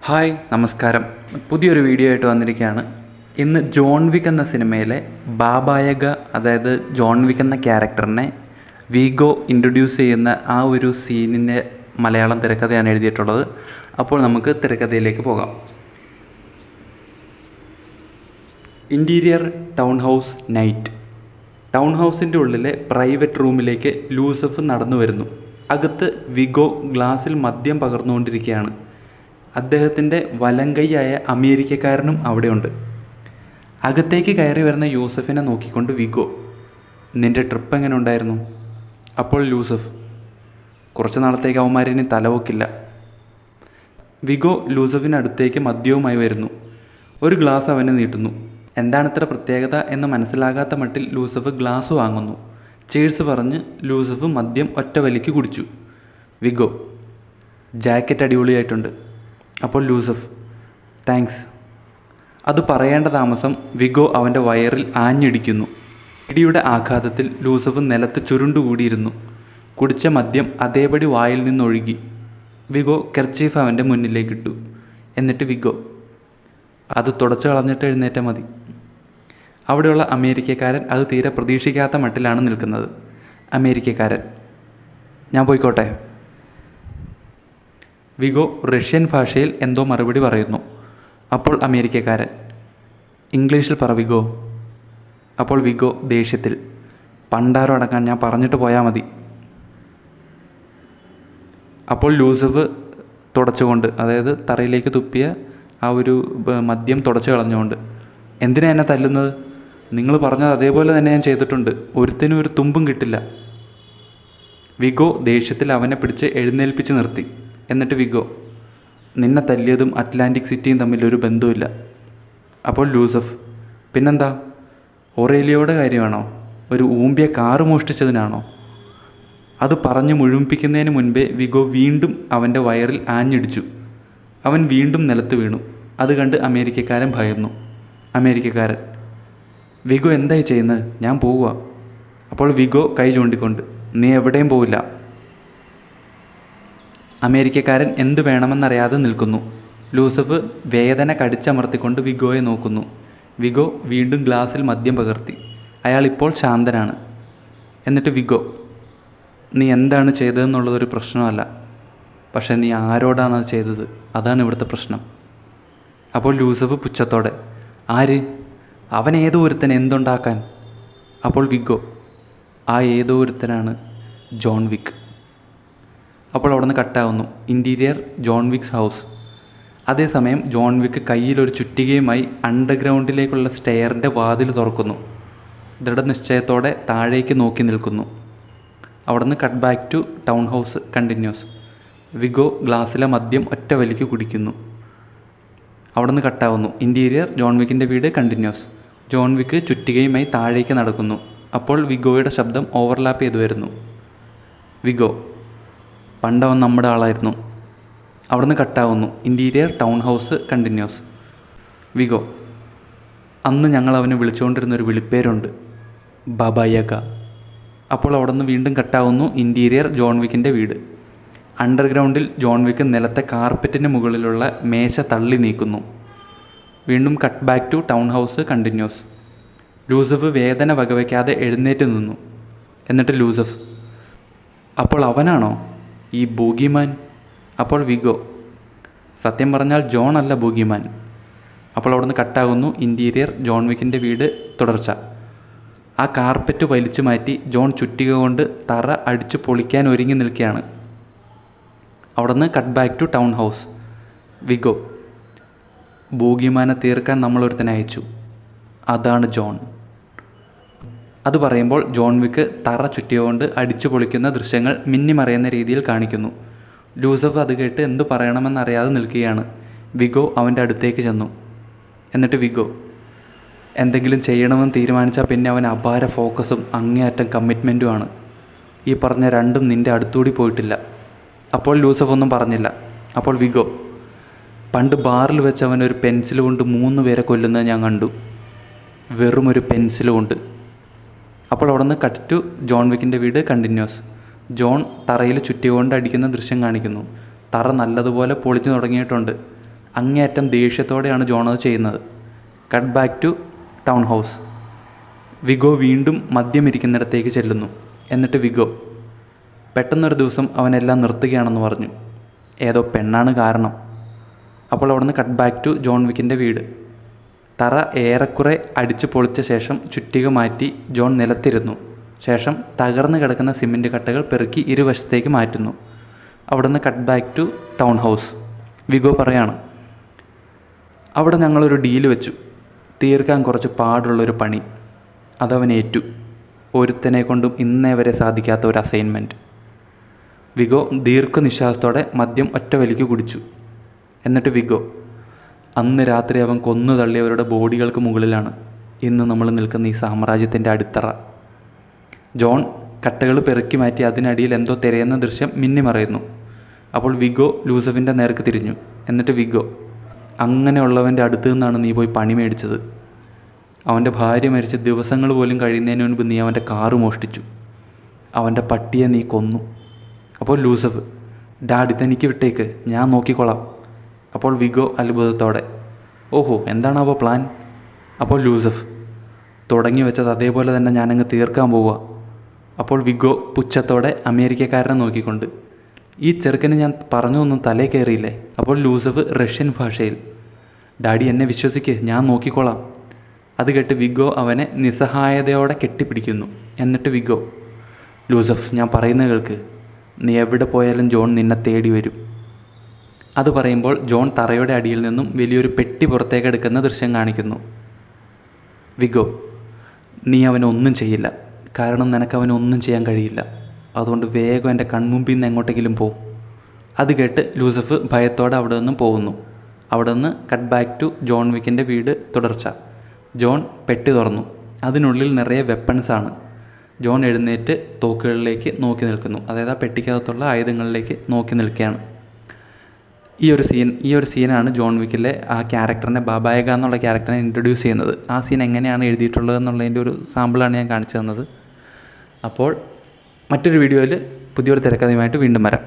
Hi നമസ്കാരം. പുതിയൊരു video ആയിട്ട് വന്നിരിക്കുകയാണ്. ഇന്ന് ജോൺ വിക്ക് എന്ന സിനിമയിലെ ബാബായക, അതായത് ജോൺ വിക്ക് എന്ന ക്യാരക്ടറിനെ വീഗോ ഇൻട്രൊഡ്യൂസ് ചെയ്യുന്ന ആ ഒരു സീനിൻ്റെ മലയാളം തിരക്കഥയാണ് എഴുതിയിട്ടുള്ളത്. അപ്പോൾ നമുക്ക് തിരക്കഥയിലേക്ക് പോകാം. Interior town house night. Town ഹൗസിൻ്റെ ഉള്ളിലെ പ്രൈവറ്റ് റൂമിലേക്ക് ലൂസഫ് നടന്നു വരുന്നു. അകത്ത് വിഗോ ഗ്ലാസ്സിൽ മദ്യം പകർന്നുകൊണ്ടിരിക്കുകയാണ്. അദ്ദേഹത്തിൻ്റെ വലങ്കൈയായ അമേരിക്കക്കാരനും അവിടെയുണ്ട്. അകത്തേക്ക് കയറി വരുന്ന യൂസഫിനെ നോക്കിക്കൊണ്ട് വിഗോ, നിൻ്റെ ട്രിപ്പ് എങ്ങനെ ഉണ്ടായിരുന്നു? അപ്പോൾ ലൂസഫ്, കുറച്ച് നാളത്തേക്ക് അവന്മാരിനി തലവൊക്കില്ല. വിഗോ ലൂസഫിനടുത്തേക്ക് മദ്യവുമായി വരുന്നു. ഒരു ഗ്ലാസ് അവന് നീട്ടുന്നു. എന്താണ് ഇത്ര പ്രത്യേകത എന്ന് മനസ്സിലാകാത്ത മട്ടിൽ ലൂസഫ് ഗ്ലാസ് വാങ്ങുന്നു. ചേഴ്സ് പറഞ്ഞ് ലൂസഫ് മദ്യം ഒറ്റ വലിക്ക് കുടിച്ചു. വിഗോ, ജാക്കറ്റ് അടിപൊളിയായിട്ടുണ്ട്. അപ്പോൾ ലൂസഫ്, താങ്ക്സ്. അത് പറയേണ്ട താമസം വിഗോ അവൻ്റെ വയറിൽ ആഞ്ഞിടിക്കുന്നു. ഇടിയുടെ ആഘാതത്തിൽ ലൂസഫ് നിലത്ത് ചുരുണ്ടുകൂടിയിരുന്നു. കുടിച്ച മദ്യം അതേപടി വായിൽ നിന്നൊഴുകി. വിഗോ കെർച്ചീഫ് അവൻ്റെ മുന്നിലേക്കിട്ടു. എന്നിട്ട് വിഗോ, അത് തുടച്ചു കളഞ്ഞിട്ട് എഴുന്നേറ്റാൽ മതി. അവിടെയുള്ള അമേരിക്കക്കാരൻ അത് തീരെ പ്രതീക്ഷിക്കാത്ത മട്ടിലാണ് നിൽക്കുന്നത്. അമേരിക്കക്കാരൻ, ഞാൻ പോയിക്കോട്ടെ. വിഗോ റഷ്യൻ ഭാഷയിൽ എന്തോ മറുപടി പറയുന്നു. അപ്പോൾ അമേരിക്കക്കാരൻ, ഇംഗ്ലീഷിൽ പറ വിഗോ. അപ്പോൾ വിഗോ ദേഷ്യത്തിൽ, പണ്ടാരം അടക്കാൻ ഞാൻ പറഞ്ഞിട്ട് പോയാൽ മതി. അപ്പോൾ ലൂസഫ് തുടച്ചുകൊണ്ട്, അതായത് തറയിലേക്ക് തുപ്പിയ ആ ഒരു മദ്യം തുടച്ചു കളഞ്ഞുകൊണ്ട്, എന്തിനാ എന്നെ തല്ലുന്നത്? നിങ്ങൾ പറഞ്ഞത് അതേപോലെ തന്നെ ഞാൻ ചെയ്തിട്ടുണ്ട്. ഒരുത്തിനും ഒരു തുമ്പും കിട്ടില്ല. വിഗോ ദേഷ്യത്തിൽ അവനെ പിടിച്ച് എഴുന്നേൽപ്പിച്ച് നിർത്തി. എന്നിട്ട് വിഗോ, നിന്നെ തല്ലിയതും അറ്റ്ലാന്റിക് സിറ്റിയും തമ്മിൽ ഒരു ബന്ധവുമില്ല. അപ്പോൾ ലൂസഫ്, പിന്നെന്താ? ഒറേലിയയുടെ കാര്യമാണോ? ഒരു ഊമ്പിയ കാറ് മോഷ്ടിച്ചതിനാണോ? അത് പറഞ്ഞു മുഴുമിപ്പിക്കുന്നതിന് മുൻപേ വിഗോ വീണ്ടും അവൻ്റെ വയറിൽ ആഞ്ഞിടിച്ചു. അവൻ വീണ്ടും നിലത്ത് വീണു. അത് കണ്ട് അമേരിക്കക്കാരൻ ഭയന്നു. അമേരിക്കക്കാരൻ, വിഗോ എന്തായി ചെയ്യുന്നത്? ഞാൻ പോവുക. അപ്പോൾ വിഗോ കൈ ചൂണ്ടിക്കൊണ്ട്, നീ എവിടെയും പോവില്ല. അമേരിക്കക്കാരൻ എന്തു വേണമെന്നറിയാതെ നിൽക്കുന്നു. ലൂസഫ് വേദന കടിച്ചമർത്തിക്കൊണ്ട് വിഗോയെ നോക്കുന്നു. വിഗോ വീണ്ടും ഗ്ലാസ്സിൽ മദ്യം പകർത്തി. അയാൾ ഇപ്പോൾ ശാന്തനാണ്. എന്നിട്ട് വിഗോ, നീ എന്താണ് ചെയ്തതെന്നുള്ളതൊരു പ്രശ്നമല്ല, പക്ഷേ നീ ആരോടാണ് അത് ചെയ്തത്, അതാണ് ഇവിടുത്തെ പ്രശ്നം. അപ്പോൾ ലൂസഫ് പുച്ഛത്തോടെ, ആര്? അവൻ ഏതോ ഒരുത്തൻ എന്തുണ്ടാക്കാൻ? അപ്പോൾ വിഗോ, ആ ഏതോ ഒരുത്തനാണ് ജോൺ വിക്ക്. അപ്പോൾ അവിടെ നിന്ന് കട്ടാവുന്നു. Interior John Wick's house. അതേസമയം ജോൺ വിക്ക് കയ്യിലൊരു ചുറ്റികയുമായി അണ്ടർഗ്രൗണ്ടിലേക്കുള്ള സ്റ്റെയറിൻ്റെ വാതിൽ തുറക്കുന്നു. ദൃഢനിശ്ചയത്തോടെ താഴേക്ക് നോക്കി നിൽക്കുന്നു. അവിടെ നിന്ന് cut back to town house continues. Viggo ഗ്ലാസ്സിലെ മദ്യം ഒറ്റ വലിക്ക് കുടിക്കുന്നു. അവിടെ നിന്ന് കട്ടാവുന്നു. ഇൻറ്റീരിയർ ജോൺ വിക്കിൻ്റെ വീട് കണ്ടിന്യൂസ്. ജോൺ വിക്ക് ചുറ്റികയുമായി താഴേക്ക് നടക്കുന്നു. അപ്പോൾ വിഗോയുടെ ശബ്ദം ഓവർലാപ്പ് ചെയ്തു വരുന്നു. വിഗോ, പണ്ടവൻ നമ്മുടെ ആളായിരുന്നു. അവിടെ നിന്ന് കട്ടാവുന്നു. Interior town house continues. Vigo, അന്ന് ഞങ്ങൾ അവനെ വിളിച്ചുകൊണ്ടിരുന്നൊരു വിളിപ്പേരുണ്ട്, ബാബായക. അപ്പോൾ അവിടെ നിന്ന് വീണ്ടും കട്ടാവുന്നു. ഇൻറ്റീരിയർ ജോൺ വിക്കിൻ്റെ വീട്. അണ്ടർഗ്രൗണ്ടിൽ ജോൺ വിക്ക് നിലത്തെ കാർപ്പറ്റിന് മുകളിലുള്ള മേശ തള്ളി നീക്കുന്നു. വീണ്ടും cut back to town house continues. ലൂസഫ് വേദന വകവയ്ക്കാതെ എഴുന്നേറ്റ് നിന്നു. എന്നിട്ട് ലൂസഫ്, അപ്പോൾ അവനാണോ ഈ ബൂഗിമാൻ? അപ്പോൾ വിഗോ, സത്യം പറഞ്ഞാൽ ജോൺ അല്ല ബൂഗിമാൻ. അപ്പോൾ അവിടെ നിന്ന് കട്ടാകുന്നു. ഇൻറ്റീരിയർ ജോൺ വിക്കിൻ്റെ വീട് തുടർച്ച. ആ കാർപ്പറ്റ് വലിച്ചു മാറ്റി ജോൺ ചുറ്റിക കൊണ്ട് തറ അടിച്ച് പൊളിക്കാൻ ഒരുങ്ങി നിൽക്കുകയാണ്. അവിടെ നിന്ന് cut back to town house. Vigo, ബൂഗിമാനെ തീർക്കാൻ നമ്മളൊരുത്തനെ അയച്ചു, അതാണ് ജോൺ. അത് പറയുമ്പോൾ ജോൺ വിക്ക് തറ ചുറ്റിയുകൊണ്ട് അടിച്ചു പൊളിക്കുന്ന ദൃശ്യങ്ങൾ മിന്നിമറയുന്ന രീതിയിൽ കാണിക്കുന്നു. ലൂസഫ് അത് കേട്ട് എന്തു പറയണമെന്നറിയാതെ നിൽക്കുകയാണ്. വിഗോ അവൻ്റെ അടുത്തേക്ക് ചെന്നു. എന്നിട്ട് വിഗോ, എന്തെങ്കിലും ചെയ്യണമെന്ന് തീരുമാനിച്ചാൽ പിന്നെ അവൻ അപാര ഫോക്കസും അങ്ങേയറ്റം കമ്മിറ്റ്മെൻറ്റുമാണ്. ഈ പറഞ്ഞ രണ്ടും നിൻ്റെ അടുത്തുകൂടി പോയിട്ടില്ല. അപ്പോൾ ലൂസഫ് ഒന്നും പറഞ്ഞില്ല. അപ്പോൾ വിഗോ, പണ്ട് ബാറിൽ വെച്ച് അവൻ ഒരു പെൻസിൽ കൊണ്ട് 3 പേരെ കൊല്ലുന്നത് ഞാൻ കണ്ടു, വെറും ഒരു പെൻസിൽ കൊണ്ട്. അപ്പോൾ അവിടെ നിന്ന് കട്ട് ടു ജോൺ വിക്കിൻ്റെ വീട് കണ്ടിന്യൂസ്. ജോൺ തറയിൽ ചുറ്റികൊണ്ട് അടിക്കുന്ന ദൃശ്യം കാണിക്കുന്നു. തറ നല്ലതുപോലെ പൊളിച്ചു തുടങ്ങിയിട്ടുണ്ട്. അങ്ങേയറ്റം ദേഷ്യത്തോടെയാണ് ജോൺ അത് ചെയ്യുന്നത്. Cut back to town house. Vigo വീണ്ടും മദ്യമിരിക്കുന്നിടത്തേക്ക് ചെല്ലുന്നു. എന്നിട്ട് വിഗോ, പെട്ടെന്നൊരു ദിവസം അവനെല്ലാം നിർത്തുകയാണെന്ന് പറഞ്ഞു. ഏതോ പെണ്ണാണ് കാരണം. അപ്പോൾ അവിടുന്ന് കട്ട് ബാക്ക് ടു ജോൺ വിക്കിൻ്റെ വീട്. തറ ഏറെക്കുറെ അടിച്ചു പൊളിച്ച ശേഷം ചുറ്റിക മാറ്റി ജോൺ നിലത്തിരുന്നു. ശേഷം തകർന്നു കിടക്കുന്ന സിമൻറ്റ് കട്ടകൾ പെറുക്കി ഇരുവശത്തേക്ക് മാറ്റുന്നു. അവിടുന്ന് cut back to town house. Vigo പറയാണ്, അവിടെ ഞങ്ങളൊരു ഡീല് വെച്ചു. തീർക്കാൻ കുറച്ച് പാടുള്ളൊരു പണി. അതവൻ ഏറ്റു. ഒരുത്തനെ കൊണ്ടും ഇന്നേ വരെ സാധിക്കാത്ത ഒരു അസൈൻമെൻറ്റ്. വിഗോ ദീർഘനിശ്വാസത്തോടെ മദ്യം ഒറ്റ വലിക്ക് കുടിച്ചു. എന്നിട്ട് വിഗോ, അന്ന് രാത്രി അവൻ കൊന്നു തള്ളിയവരുടെ ബോഡികൾക്ക് മുകളിലാണ് ഇന്ന് നമ്മൾ നിൽക്കുന്ന ഈ സാമ്രാജ്യത്തിൻ്റെ അടിത്തറ. ജോൺ കട്ടകൾ പെറുക്കി മാറ്റി അതിനടിയിൽ എന്തോ തിരയുന്ന ദൃശ്യം മിന്നിമറയുന്നു. അപ്പോൾ വിഗോ ലൂസഫിൻ്റെ നേർക്ക് തിരിഞ്ഞു. എന്നിട്ട് വിഗോ, അങ്ങനെയുള്ളവൻ്റെ അടുത്ത് നിന്നാണ് നീ പോയി പണി മേടിച്ചത്. അവൻ്റെ ഭാര്യ മരിച്ച ദിവസങ്ങൾ പോലും കഴിയുന്നതിന് മുൻപ് നീ അവൻ്റെ കാറ് മോഷ്ടിച്ചു. അവൻ്റെ പട്ടിയെ നീ കൊന്നു. അപ്പോൾ ലൂസഫ്, ഡാഡി തനിക്ക് വിട്ടേക്ക്, ഞാൻ നോക്കിക്കൊള്ളാം. അപ്പോൾ വിഗോ അത്ഭുതത്തോടെ, ഓഹോ, എന്താണാവോ പ്ലാൻ? അപ്പോൾ ലൂസഫ്, തുടങ്ങി വെച്ചത് അതേപോലെ തന്നെ ഞാനങ്ങ് തീർക്കാൻ പോവുക. അപ്പോൾ വിഗോ പുച്ഛത്തോടെ അമേരിക്കക്കാരനെ നോക്കിക്കൊണ്ട്, ഈ ചെറുക്കന് ഞാൻ പറഞ്ഞൊന്നും തലേ കയറിയില്ലേ? അപ്പോൾ ലൂസഫ് റഷ്യൻ ഭാഷയിൽ, ഡാഡി എന്നെ വിശ്വസിക്ക്, ഞാൻ നോക്കിക്കോളാം. അത് കേട്ട് വിഗോ അവനെ നിസ്സഹായതയോടെ കെട്ടിപ്പിടിക്കുന്നു. എന്നിട്ട് വിഗോ, ലൂസഫ്, ഞാൻ പറയുന്നത് കേൾക്ക്, നീ എവിടെ പോയാലും ജോൺ നിന്നെ തേടി വരും. അത് പറയുമ്പോൾ ജോൺ തറയുടെ അടിയിൽ നിന്നും വലിയൊരു പെട്ടി പുറത്തേക്ക് എടുക്കുന്ന ദൃശ്യം കാണിക്കുന്നു. വിഗോ, നീ അവനൊന്നും ചെയ്യില്ല, കാരണം നിനക്കവനൊന്നും ചെയ്യാൻ കഴിയില്ല. അതുകൊണ്ട് വേഗം എൻ്റെ കൺമുമ്പിൽ നിന്ന് എങ്ങോട്ടെങ്കിലും പോ. അത് കേട്ട് ലൂസഫ് ഭയത്തോടെ അവിടെ നിന്നും പോകുന്നു. അവിടെ നിന്ന് കട്ട് ബാക്ക് ടു ജോൺ വിക്കിൻ്റെ വീട് തുടർച്ച. ജോൺ പെട്ടി തുറന്നു. അതിനുള്ളിൽ നിറയെ വെപ്പൺസാണ്. ജോൺ എഴുന്നേറ്റ് തോക്കുകളിലേക്ക് നോക്കി നിൽക്കുന്നു. അതായത് ആ പെട്ടിക്കകത്തുള്ള ആയുധങ്ങളിലേക്ക് നോക്കി നിൽക്കുകയാണ്. ഈ ഒരു സീനാണ് ജോൺ വിക്കിലെ ആ ക്യാരക്ടറിനെ, ബാബായക എന്നുള്ള ക്യാരക്ടറിനെ ഇൻട്രൊഡ്യൂസ് ചെയ്യുന്നത്. ആ സീൻ എങ്ങനെയാണ് എഴുതിയിട്ടുള്ളത് എന്നുള്ളതിൻ്റെ ഒരു സാമ്പിളാണ് ഞാൻ കാണിച്ചു തന്നത്. അപ്പോൾ മറ്റൊരു വീഡിയോയിൽ പുതിയൊരു തിരക്കഥയുമായിട്ട് വീണ്ടും വരാം.